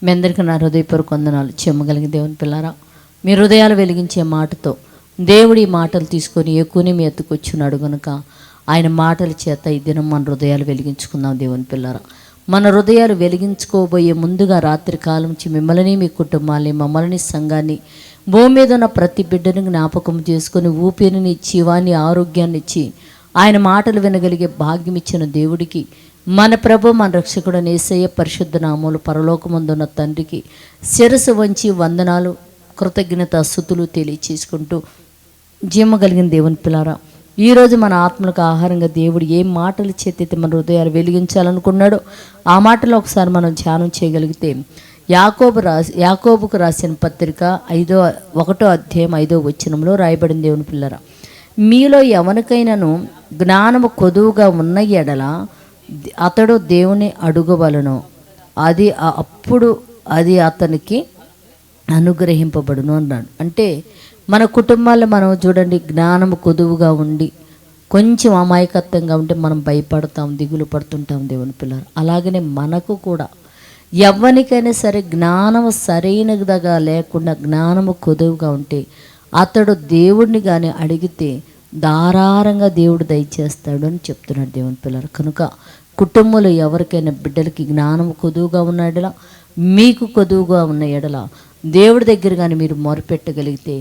మీ అందరికీ నా హృదయపూర్వక వందనాలు. చెమ్మగలిగిన దేవుని పిల్లారా, మీ హృదయాలు వెలిగించే మాటతో దేవుడి మాటలు తీసుకొని ఎక్కువని మీ ఎత్తుకొచ్చున్నాడు కనుక ఆయన మాటల చేత ఈ దినం మన హృదయాలు వెలిగించుకుందాం. దేవుని పిల్లారా, మన హృదయాలు వెలిగించుకోబోయే ముందుగా రాత్రి కాలం నుంచి మిమ్మల్ని, మీ కుటుంబాన్ని, మమ్మల్ని, సంఘాన్ని, భూమి మీద ఉన్న ప్రతి బిడ్డను జ్ఞాపకం చేసుకొని ఊపిరిని, జీవాన్ని, ఆరోగ్యాన్ని ఇచ్చి ఆయన మాటలు వినగలిగే భాగ్యం ఇచ్చిన దేవుడికి, మన ప్రభు మన రక్షకుడు యేసయ్య పరిశుద్ధ నామములో పరలోకమందున్న తండ్రికి శిరస్సు వంచి వందనాలు, కృతజ్ఞత, స్తుతులు తెలియచేసుకుంటూ జీవగలిగిన దేవుని పిల్లారా, ఈరోజు మన ఆత్మలకు ఆహారంగా దేవుడు ఏ మాటలు చేతి మన హృదయాలు వెలిగించాలనుకున్నాడో ఆ మాటలో ఒకసారి మనం ధ్యానం చేయగలిగితే, యాకోబుకు రాసిన పత్రిక 1వ అధ్యాయం 5వ వచనంలో రాయబడిన దేవుని పిల్లరా, మీలో ఎవరికైనాను జ్ఞానము కొదువుగా ఉన్న ఎడల అతడు దేవుని అడుగవలను, అప్పుడు అది అతనికి అనుగ్రహింపబడును అన్నాడు. అంటే మన కుటుంబాల్లో మనం చూడండి, జ్ఞానము కొదువుగా ఉండి కొంచెం అమాయకత్వంగా ఉంటే మనం భయపడతాం, దిగులు పడుతుంటాం దేవుని పిల్లలు. అలాగనే మనకు కూడా ఎవరికైనా సరే జ్ఞానము సరైనదిగా లేకుండా జ్ఞానము కొదువుగా ఉంటే అతడు దేవుడిని కానీ అడిగితే ధారాళంగా దేవుడు దయచేస్తాడు అని చెప్తున్నాడు దేవుని పిల్లలు. కనుక కుటుంబంలో ఎవరికైనా బిడ్డలకి జ్ఞానము కొదువుగా ఉన్న ఎడల, మీకు కొదువుగా ఉన్న ఎడల దేవుడి దగ్గర కానీ మీరు మొరపెట్టగలిగితే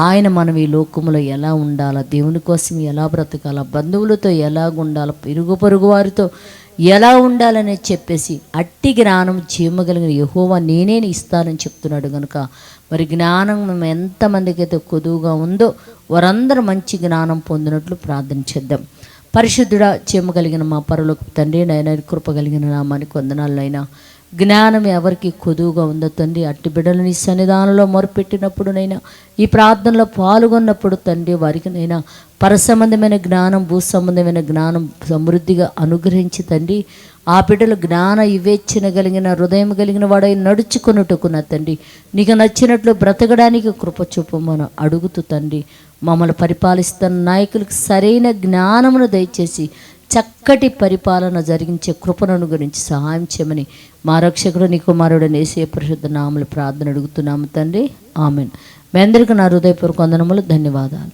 ఆయన మనం ఈ లోకంలో ఎలా ఉండాలా, దేవుని కోసం ఎలా బ్రతకాలా, బంధువులతో ఎలా ఉండాలా, ఇరుగు పొరుగు వారితో ఎలా ఉండాలని చెప్పేసి అట్టి జ్ఞానం జీవగలిగిన యెహోవా నేనే ఇస్తానని చెప్తున్నాడు. కనుక మరి జ్ఞానం ఎంతమందికి అయితే కొదువుగా ఉందో వారందరూ మంచి జ్ఞానం పొందినట్లు ప్రార్థన చేద్దాం. పరిశుద్ధుడా, జీవగలిగిన మా పరలోక తండ్రి, నాయన కృపగలిగిన నామానికి వందనాలైనా, జ్ఞానం ఎవరికి కొదువుగా ఉందో తండ్రి, అట్టి బిడ్డలు నీ సన్నిధానంలో మొరపెట్టినప్పుడు నైనా, ఈ ప్రార్థనలో పాల్గొన్నప్పుడు తండ్రి వారికి నైనా పరసంబంధమైన జ్ఞానం, భూ సంబంధమైన జ్ఞానం సమృద్ధిగా అనుగ్రహించి తండ్రి, ఆ బిడ్డలు జ్ఞాన వివేచన కలిగిన హృదయం కలిగిన వాడై నడుచుకొనుటకున్న తండ్రి, నీకు నచ్చినట్లు బ్రతకడానికి కృప చూపమని అడుగుతూ తండ్రి, మమ్మల్ని పరిపాలిస్తున్న నాయకులకు సరైన జ్ఞానమును దయచేసి చక్కటి పరిపాలన జరిగించే కృపను గురించి సహాయం చేయమని మా రక్షకుడు నీ కుమారుడు యేసయ్య పరిశుద్ధ నామములో ప్రార్థన అడుగుతున్నాము తండ్రి. ఆమెన్. మీ అందరికీ నా హృదయపూర్వక వందనములు, ధన్యవాదాలు.